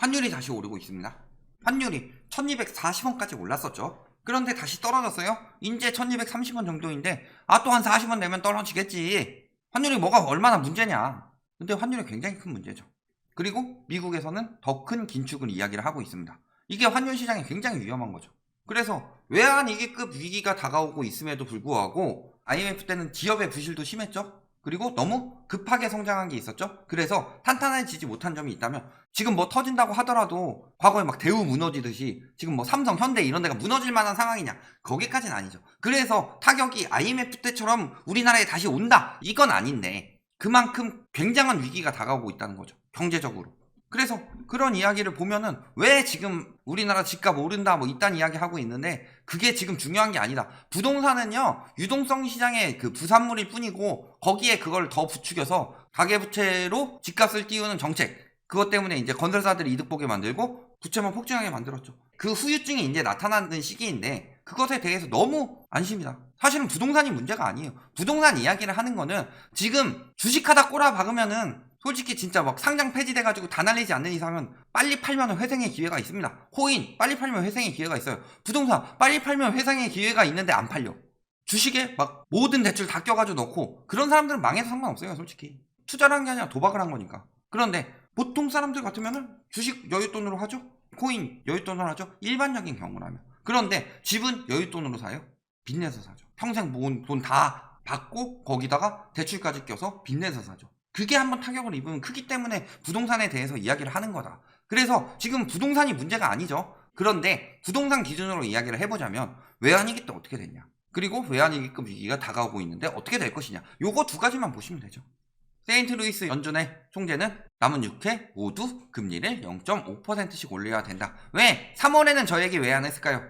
환율이 다시 오르고 있습니다. 환율이 1240원까지 올랐었죠. 그런데 다시 떨어졌어요. 이제 1230원 정도인데 또 한 40원 내면 떨어지겠지. 환율이 뭐가 얼마나 문제냐. 근데 환율이 굉장히 큰 문제죠. 그리고 미국에서는 더 큰 긴축을 이야기를 하고 있습니다. 이게 환율 시장이 굉장히 위험한 거죠. 그래서 외환위기급 위기가 다가오고 있음에도 불구하고 IMF 때는 기업의 부실도 심했죠. 그리고 너무 급하게 성장한 게 있었죠. 그래서 탄탄해지지 못한 점이 있다면 지금 뭐 터진다고 하더라도 과거에 막 대우 무너지듯이 지금 뭐 삼성, 현대 이런 데가 무너질 만한 상황이냐? 거기까지는 아니죠. 그래서 타격이 IMF 때처럼 우리나라에 다시 온다, 이건 아닌데 그만큼 굉장한 위기가 다가오고 있다는 거죠. 경제적으로. 그래서 그런 이야기를 보면은 왜 지금 우리나라 집값 오른다 뭐 이딴 이야기 하고 있는데 그게 지금 중요한 게 아니다. 부동산은요, 유동성 시장의 그 부산물일 뿐이고 거기에 그걸 더 부추겨서 가계부채로 집값을 띄우는 정책, 그것 때문에 이제 건설사들이 이득 보게 만들고 부채만 폭증하게 만들었죠. 그 후유증이 이제 나타나는 시기인데 그것에 대해서 너무 안심이다. 사실은 부동산이 문제가 아니에요. 부동산 이야기를 하는 거는 지금 주식하다 꼬라박으면은 솔직히 진짜 막 상장 폐지돼가지고 다 날리지 않는 이상은 빨리 팔면 회생의 기회가 있습니다. 코인 빨리 팔면 회생의 기회가 있어요. 부동산 빨리 팔면 회생의 기회가 있는데 안 팔려. 주식에 막 모든 대출 다 껴가지고 넣고 그런 사람들은 망해도 상관없어요. 솔직히 투자를 한 게 아니라 도박을 한 거니까. 그런데 보통 사람들 같으면은 주식 여윳돈으로 하죠. 코인 여윳돈으로 하죠. 일반적인 경우라면. 그런데 집은 여윳돈으로 사요. 빚내서 사죠. 평생 모은 돈 다 받고 거기다가 대출까지 껴서 빚내서 사죠. 그게 한번 타격을 입으면 크기 때문에 부동산에 대해서 이야기를 하는 거다. 그래서 지금 부동산이 문제가 아니죠. 그런데 부동산 기준으로 이야기를 해보자면 외환위기 때 어떻게 됐냐, 그리고 외환위기급 위기가 다가오고 있는데 어떻게 될 것이냐, 요거 두 가지만 보시면 되죠. 세인트루이스 연준의 총재는 남은 6회 모두 금리를 0.5%씩 올려야 된다. 왜? 3월에는 저에게 왜 안 했을까요?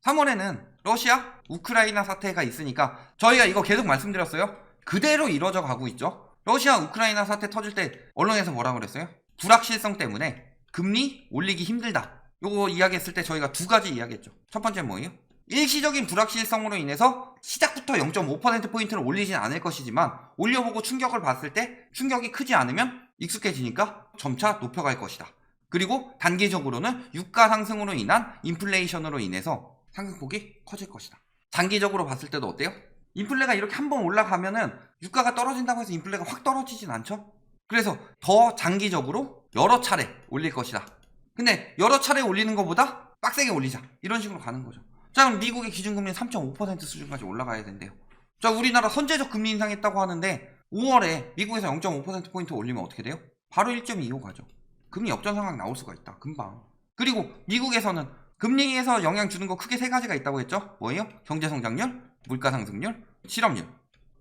3월에는 러시아, 우크라이나 사태가 있으니까 저희가 이거 계속 말씀드렸어요. 그대로 이뤄져 가고 있죠. 러시아, 우크라이나 사태 터질 때 언론에서 뭐라고 그랬어요? 불확실성 때문에 금리 올리기 힘들다. 요거 이야기했을 때 저희가 두 가지 이야기했죠. 첫 번째는 뭐예요? 일시적인 불확실성으로 인해서 시작부터 0.5%포인트를 올리진 않을 것이지만 올려보고 충격을 봤을 때 충격이 크지 않으면 익숙해지니까 점차 높여갈 것이다. 그리고 단기적으로는 유가 상승으로 인한 인플레이션으로 인해서 상승폭이 커질 것이다. 장기적으로 봤을 때도 어때요? 인플레가 이렇게 한번 올라가면은 유가가 떨어진다고 해서 인플레가 확 떨어지진 않죠? 그래서 더 장기적으로 여러 차례 올릴 것이다. 근데 여러 차례 올리는 것보다 빡세게 올리자, 이런 식으로 가는 거죠. 자, 그럼 미국의 기준금리는 3.5% 수준까지 올라가야 된대요. 자, 우리나라 선제적 금리 인상했다고 하는데 5월에 미국에서 0.5%포인트 올리면 어떻게 돼요? 바로 1.25 가죠. 금리 역전 상황 나올 수가 있다, 금방. 그리고 미국에서는 금리에서 영향 주는 거 크게 세 가지가 있다고 했죠? 뭐예요? 경제성장률, 물가상승률, 실업률.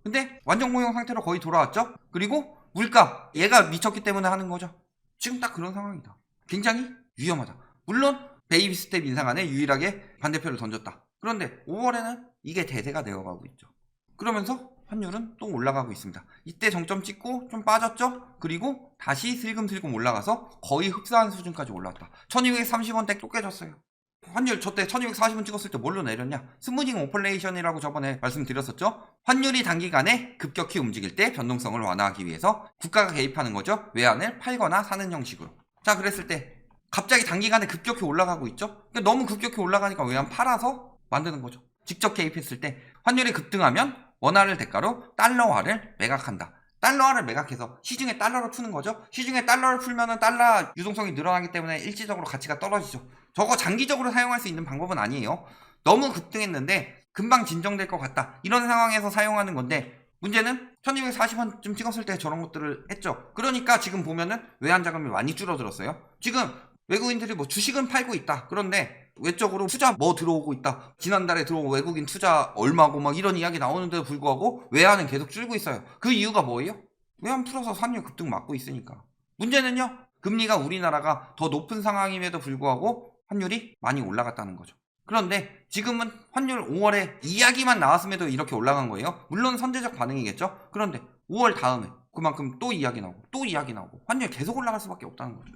근데 완전 고용 상태로 거의 돌아왔죠? 그리고 물가, 얘가 미쳤기 때문에 하는 거죠. 지금 딱 그런 상황이다. 굉장히 위험하다. 물론 베이비 스텝 인상안에 유일하게 반대표를 던졌다. 그런데 5월에는 이게 대세가 되어가고 있죠. 그러면서 환율은 또 올라가고 있습니다. 이때 정점 찍고 좀 빠졌죠? 그리고 다시 슬금슬금 올라가서 거의 흡사한 수준까지 올라왔다. 1230원대 또 깨졌어요. 환율 저때 1240원 찍었을 때 뭘로 내렸냐? 스무징 오퍼레이션이라고 저번에 말씀드렸었죠? 환율이 단기간에 급격히 움직일 때 변동성을 완화하기 위해서 국가가 개입하는 거죠. 외환을 팔거나 사는 형식으로. 자, 그랬을 때 갑자기 단기간에 급격히 올라가고 있죠? 그러니까 너무 급격히 올라가니까 외환 팔아서 만드는 거죠. 직접 개입했을 때 환율이 급등하면 원화를 대가로 달러화를 매각한다. 달러화를 매각해서 시중에 달러를 푸는 거죠. 시중에 달러를 풀면은 달러 유동성이 늘어나기 때문에 일시적으로 가치가 떨어지죠. 저거 장기적으로 사용할 수 있는 방법은 아니에요. 너무 급등했는데 금방 진정될 것 같다, 이런 상황에서 사용하는 건데, 문제는 1240원쯤 찍었을 때 저런 것들을 했죠. 그러니까 지금 보면은 외환 자금이 많이 줄어들었어요. 지금 외국인들이 뭐 주식은 팔고 있다. 그런데 외적으로 투자 뭐 들어오고 있다. 지난달에 들어온 외국인 투자 얼마고 막 이런 이야기 나오는데도 불구하고 외환은 계속 줄고 있어요. 그 이유가 뭐예요? 외환 풀어서 환율 급등 막고 있으니까. 문제는요, 금리가 우리나라가 더 높은 상황임에도 불구하고 환율이 많이 올라갔다는 거죠. 그런데 지금은 환율 5월에 이야기만 나왔음에도 이렇게 올라간 거예요. 물론 선제적 반응이겠죠. 그런데 5월 다음에 그만큼 또 이야기 나오고 또 이야기 나오고 환율 계속 올라갈 수밖에 없다는 거죠.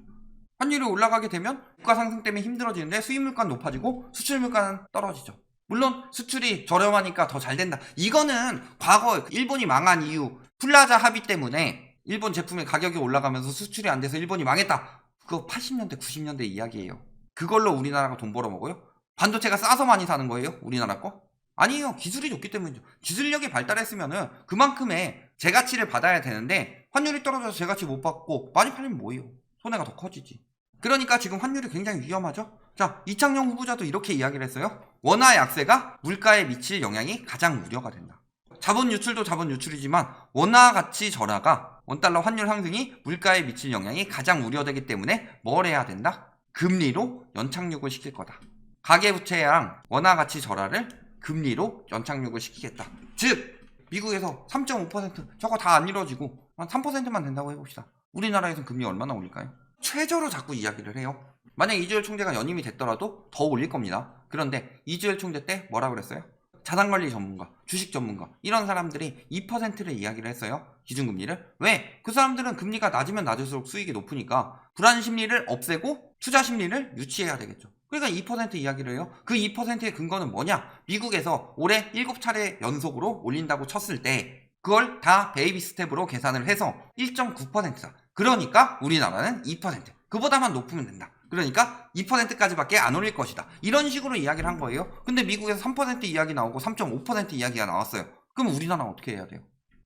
환율이 올라가게 되면 물가 상승 때문에 힘들어지는데 수입 물가는 높아지고 수출 물가는 떨어지죠. 물론 수출이 저렴하니까 더 잘 된다. 이거는 과거 일본이 망한 이유, 플라자 합의 때문에 일본 제품의 가격이 올라가면서 수출이 안 돼서 일본이 망했다. 그거 80년대 90년대 이야기예요. 그걸로 우리나라가 돈 벌어먹어요? 반도체가 싸서 많이 사는 거예요? 우리나라 거? 아니에요. 기술이 좋기 때문이죠. 기술력이 발달했으면은 그만큼의 재가치를 받아야 되는데 환율이 떨어져서 재가치 못 받고 많이 팔리면 뭐예요? 손해가 더 커지지. 그러니까 지금 환율이 굉장히 위험하죠. 자, 이창용 후보자도 이렇게 이야기를 했어요. 원화 약세가 물가에 미칠 영향이 가장 우려가 된다. 자본 유출도 자본 유출이지만 원화 가치 절하가 원달러 환율 상승이 물가에 미칠 영향이 가장 우려되기 때문에 뭘 해야 된다? 금리로 연착륙을 시킬 거다. 가계부채랑 원화 가치 절하를 금리로 연착륙을 시키겠다. 즉 미국에서 3.5% 저거 다 안 이루어지고 한 3%만 된다고 해봅시다. 우리나라에서는 금리 얼마나 올릴까요? 최저로 자꾸 이야기를 해요. 만약 이주열 총재가 연임이 됐더라도 더 올릴 겁니다. 그런데 이주열 총재 때 뭐라 그랬어요? 자산관리 전문가, 주식 전문가 이런 사람들이 2%를 이야기를 했어요. 기준금리를. 왜? 그 사람들은 금리가 낮으면 낮을수록 수익이 높으니까 불안 심리를 없애고 투자 심리를 유치해야 되겠죠. 그러니까 2% 이야기를 해요. 그 2%의 근거는 뭐냐? 미국에서 올해 7차례 연속으로 올린다고 쳤을 때 그걸 다 베이비 스텝으로 계산을 해서 1.9%다. 그러니까 우리나라는 2%. 그보다만 높으면 된다. 그러니까 2%까지밖에 안 올릴 것이다. 이런 식으로 이야기를 한 거예요. 근데 미국에서 3% 이야기 나오고 3.5% 이야기가 나왔어요. 그럼 우리나라는 어떻게 해야 돼요?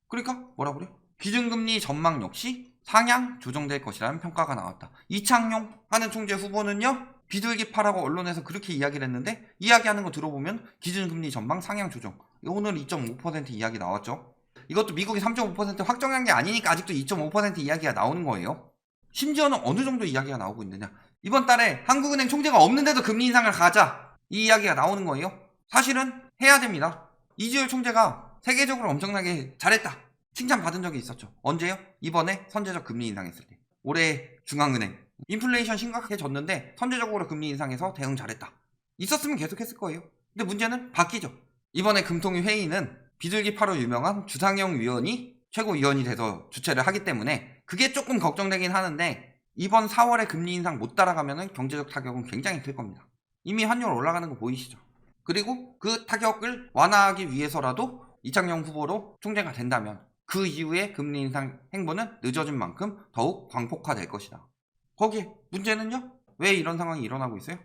그러니까 뭐라 그래? 기준금리 전망 역시 상향 조정될 것이라는 평가가 나왔다. 이창용 하는 총재 후보는요. 비둘기파라고 언론에서 그렇게 이야기를 했는데 이야기하는 거 들어보면 기준금리 전망 상향 조정. 오늘 2.5% 이야기 나왔죠. 이것도 미국이 3.5% 확정한 게 아니니까 아직도 2.5% 이야기가 나오는 거예요. 심지어는 어느 정도 이야기가 나오고 있느냐. 이번 달에 한국은행 총재가 없는데도 금리 인상을 가자. 이 이야기가 나오는 거예요. 사실은 해야 됩니다. 이주열 총재가 세계적으로 엄청나게 잘했다. 칭찬받은 적이 있었죠. 언제요? 이번에 선제적 금리 인상했을 때. 올해 중앙은행. 인플레이션 심각해졌는데 선제적으로 금리 인상해서 대응 잘했다. 있었으면 계속했을 거예요. 근데 문제는 바뀌죠. 이번에 금통위 회의는 비둘기파로 유명한 주상영 위원이 최고위원이 돼서 주최를 하기 때문에 그게 조금 걱정되긴 하는데 이번 4월에 금리 인상 못 따라가면 경제적 타격은 굉장히 클 겁니다. 이미 환율 올라가는 거 보이시죠? 그리고 그 타격을 완화하기 위해서라도 이창용 후보로 총재가 된다면 그 이후에 금리 인상 행보는 늦어진 만큼 더욱 광폭화될 것이다. 거기에 문제는요? 왜 이런 상황이 일어나고 있어요?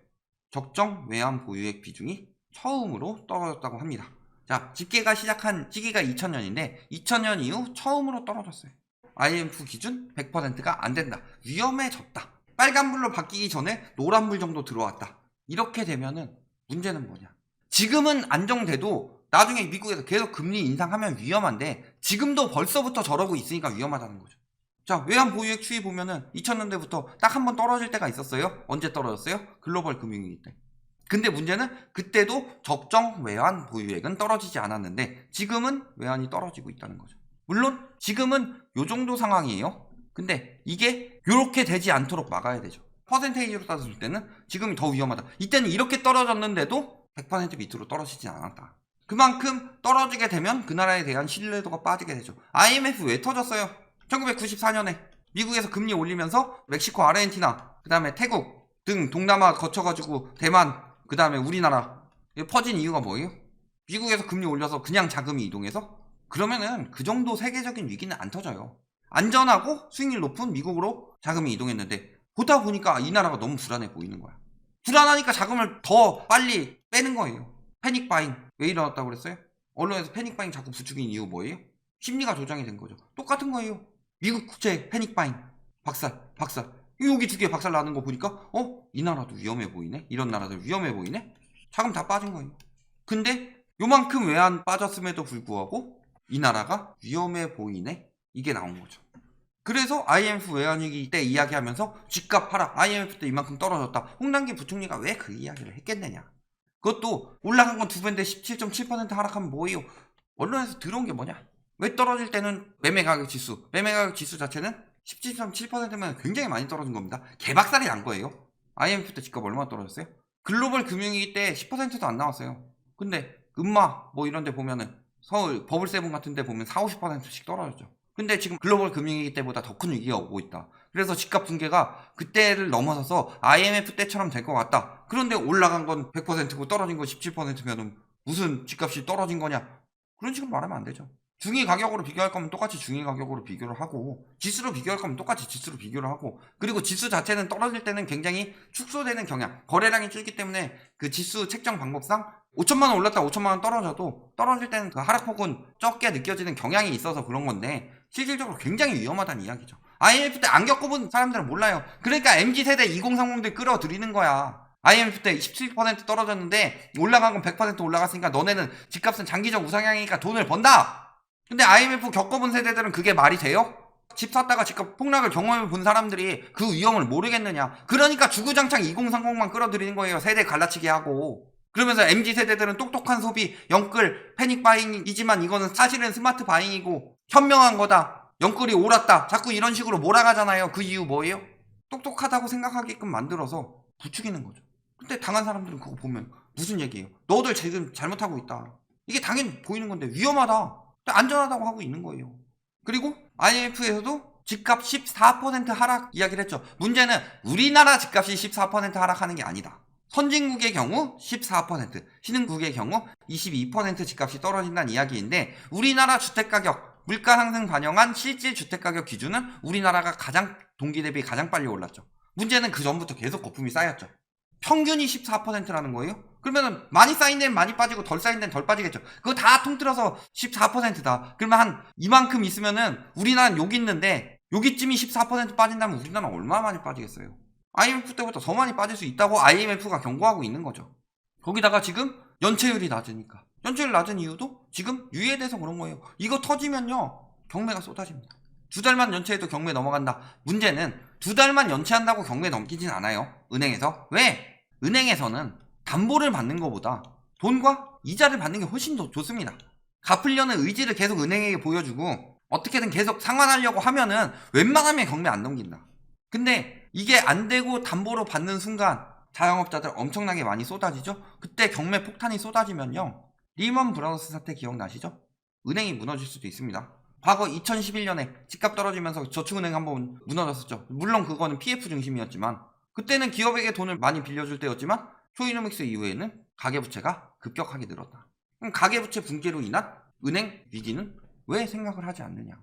적정 외환 보유액 비중이 처음으로 떨어졌다고 합니다. 자, 집계가 시작한 시기가 2000년인데 2000년 이후 처음으로 떨어졌어요. IMF 기준 100%가 안 된다. 위험해졌다. 빨간불로 바뀌기 전에 노란불 정도 들어왔다. 이렇게 되면은 문제는 뭐냐? 지금은 안정돼도 나중에 미국에서 계속 금리 인상하면 위험한데 지금도 벌써부터 저러고 있으니까 위험하다는 거죠. 자, 외환 보유액 추이 보면은 2000년대부터 딱 한 번 떨어질 때가 있었어요. 언제 떨어졌어요? 글로벌 금융위기 때. 근데 문제는 그때도 적정 외환 보유액은 떨어지지 않았는데 지금은 외환이 떨어지고 있다는 거죠. 물론 지금은 요 정도 상황이에요. 근데 이게 요렇게 되지 않도록 막아야 되죠. 퍼센테이지로 따졌을 때는 지금이 더 위험하다. 이때는 이렇게 떨어졌는데도 100% 밑으로 떨어지지 않았다. 그만큼 떨어지게 되면 그 나라에 대한 신뢰도가 빠지게 되죠. IMF 왜 터졌어요? 1994년에 미국에서 금리 올리면서 멕시코, 아르헨티나, 그 다음에 태국 등 동남아 거쳐가지고 대만, 그 다음에 우리나라 퍼진 이유가 뭐예요? 미국에서 금리 올려서 그냥 자금이 이동해서? 그러면은 그 정도 세계적인 위기는 안 터져요. 안전하고 수익률 높은 미국으로 자금이 이동했는데 보다 보니까 이 나라가 너무 불안해 보이는 거야. 불안하니까 자금을 더 빨리 빼는 거예요. 패닉 바잉. 왜 일어났다고 그랬어요? 언론에서 패닉 바잉 자꾸 부추긴 이유 뭐예요? 심리가 조장이 된 거죠. 똑같은 거예요. 미국 국채 패닉 바잉. 박살. 여기 두 개 박살 나는 거 보니까 이 나라도 위험해 보이네? 이런 나라들 위험해 보이네? 자금 다 빠진 거예요. 근데 요만큼 외환 빠졌음에도 불구하고 이 나라가 위험해 보이네? 이게 나온 거죠. 그래서 IMF 외환위기 때 이야기하면서 집값 하락, IMF 때 이만큼 떨어졌다. 홍남기 부총리가 왜 그 이야기를 했겠느냐. 그것도 올라간 건 두 배인데 17.7% 하락하면 뭐예요? 언론에서 들어온 게 뭐냐? 왜 떨어질 때는 매매가격 지수 자체는 17.7%면 굉장히 많이 떨어진 겁니다. 개박살이 난 거예요. IMF 때 집값 얼마나 떨어졌어요? 글로벌 금융위기 때 10%도 안 나왔어요. 근데 음마 뭐 이런 데 보면은 서울 버블세븐 같은 데 보면 40~50%씩 떨어졌죠. 근데 지금 글로벌 금융위기 때보다 더 큰 위기가 오고 있다. 그래서 집값 붕괴가 그때를 넘어서서 IMF 때처럼 될 것 같다. 그런데 올라간 건 100%고 떨어진 건 17%면은 무슨 집값이 떨어진 거냐? 그런 식으로 말하면 안 되죠. 중위 가격으로 비교할 거면 똑같이 중위 가격으로 비교를 하고, 지수로 비교할 거면 똑같이 지수로 비교를 하고, 그리고 지수 자체는 떨어질 때는 굉장히 축소되는 경향, 거래량이 줄기 때문에 그 지수 책정 방법상 5천만 원 올랐다 5천만 원 떨어져도 떨어질 때는 그 하락폭은 적게 느껴지는 경향이 있어서 그런 건데, 실질적으로 굉장히 위험하다는 이야기죠. IMF 때 안 겪어본 사람들은 몰라요. 그러니까 MZ세대 2030들 끌어들이는 거야. IMF 때 17% 떨어졌는데 올라간 건 100% 올라갔으니까 너네는 집값은 장기적 우상향이니까 돈을 번다. 근데 IMF 겪어본 세대들은 그게 말이 돼요? 집 샀다가 집값 폭락을 경험해 본 사람들이 그 위험을 모르겠느냐. 그러니까 주구장창 2030만 끌어들이는 거예요. 세대 갈라치기 하고. 그러면서 MZ세대들은 똑똑한 소비, 영끌, 패닉 바잉이지만 이거는 사실은 스마트 바잉이고 현명한 거다. 영끌이 옳았다. 자꾸 이런 식으로 몰아가잖아요. 그 이유 뭐예요? 똑똑하다고 생각하게끔 만들어서 부추기는 거죠. 근데 당한 사람들은 그거 보면 무슨 얘기예요? 너들 지금 잘못하고 있다. 이게 당연히 보이는 건데 위험하다. 안전하다고 하고 있는 거예요. 그리고 IMF에서도 집값 14% 하락 이야기를 했죠. 문제는 우리나라 집값이 14% 하락하는 게 아니다. 선진국의 경우 14%, 신흥국의 경우 22% 집값이 떨어진다는 이야기인데, 우리나라 주택가격, 물가 상승 반영한 실질 주택가격 기준은 우리나라가 동기 대비 가장 빨리 올랐죠. 문제는 그 전부터 계속 거품이 쌓였죠. 평균이 14%라는 거예요? 그러면 많이 쌓인 데는 많이 빠지고 덜 쌓인 데는 덜 빠지겠죠. 그거 다 통틀어서 14%다. 그러면 한 이만큼 있으면은 우리나라는 여기 있는데 여기쯤이 14% 빠진다면 우리나라는 얼마나 많이 빠지겠어요. IMF 때보다 더 많이 빠질 수 있다고 IMF가 경고하고 있는 거죠. 거기다가 지금 연체율이 낮으니까. 연체율 낮은 이유도 지금 유예돼서 그런 거예요. 이거 터지면요 경매가 쏟아집니다. 2달만 연체해도 경매 넘어간다. 문제는 2달만 연체한다고 경매 넘기진 않아요. 은행에서. 왜? 은행에서는 담보를 받는 것보다 돈과 이자를 받는 게 훨씬 더 좋습니다. 갚으려는 의지를 계속 은행에게 보여주고 어떻게든 계속 상환하려고 하면은 웬만하면 경매 안 넘긴다. 근데 이게 안 되고 담보로 받는 순간 자영업자들 엄청나게 많이 쏟아지죠. 그때 경매 폭탄이 쏟아지면요, 리먼 브라더스 사태 기억나시죠? 은행이 무너질 수도 있습니다. 과거 2011년에 집값 떨어지면서 저축은행 한번 무너졌었죠. 물론 그거는 PF 중심이었지만 그때는 기업에게 돈을 많이 빌려줄 때였지만 초이노믹스 이후에는 가계부채가 급격하게 늘었다. 그럼 가계부채 붕괴로 인한 은행 위기는 왜 생각을 하지 않느냐.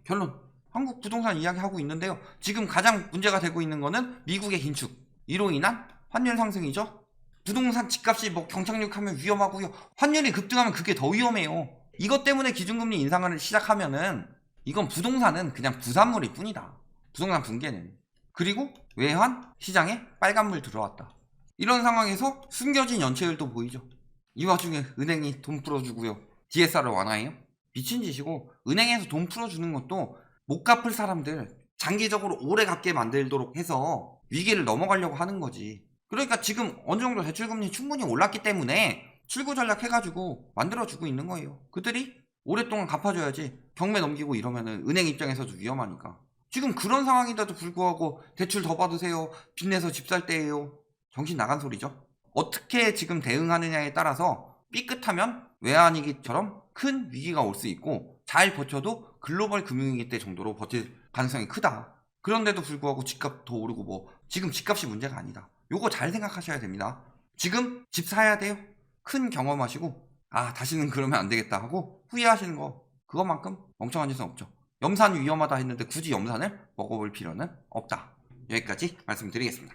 결론, 한국 부동산 이야기하고 있는데요. 지금 가장 문제가 되고 있는 거는 미국의 긴축, 이로 인한 환율 상승이죠. 부동산 집값이 경착륙하면 위험하고요. 환율이 급등하면 그게 더 위험해요. 이것 때문에 기준금리 인상을 시작하면은 이건 부동산은 그냥 부산물일 뿐이다. 부동산 붕괴는. 그리고 외환 시장에 빨간불 들어왔다. 이런 상황에서 숨겨진 연체율도 보이죠. 이 와중에 은행이 돈 풀어주고요. DSR을 완화해요? 미친 짓이고, 은행에서 돈 풀어주는 것도 못 갚을 사람들 장기적으로 오래 갚게 만들도록 해서 위기를 넘어가려고 하는 거지. 그러니까 지금 어느 정도 대출금리 충분히 올랐기 때문에 출구 전략 해가지고 만들어주고 있는 거예요. 그들이 오랫동안 갚아줘야지 경매 넘기고 이러면은 은행 입장에서도 위험하니까. 지금 그런 상황인데도 불구하고 대출 더 받으세요, 빚내서 집 살 때예요. 정신 나간 소리죠. 어떻게 지금 대응하느냐에 따라서 삐끗하면 외환위기처럼 큰 위기가 올 수 있고, 잘 버텨도 글로벌 금융위기 때 정도로 버틸 가능성이 크다. 그런데도 불구하고 집값 더 오르고 지금 집값이 문제가 아니다. 요거 잘 생각하셔야 됩니다. 지금 집 사야 돼요? 큰 경험하시고 다시는 그러면 안 되겠다 하고 후회하시는 거, 그것만큼 멍청한 짓은 없죠. 염산 위험하다 했는데 굳이 염산을 먹어볼 필요는 없다. 여기까지 말씀드리겠습니다.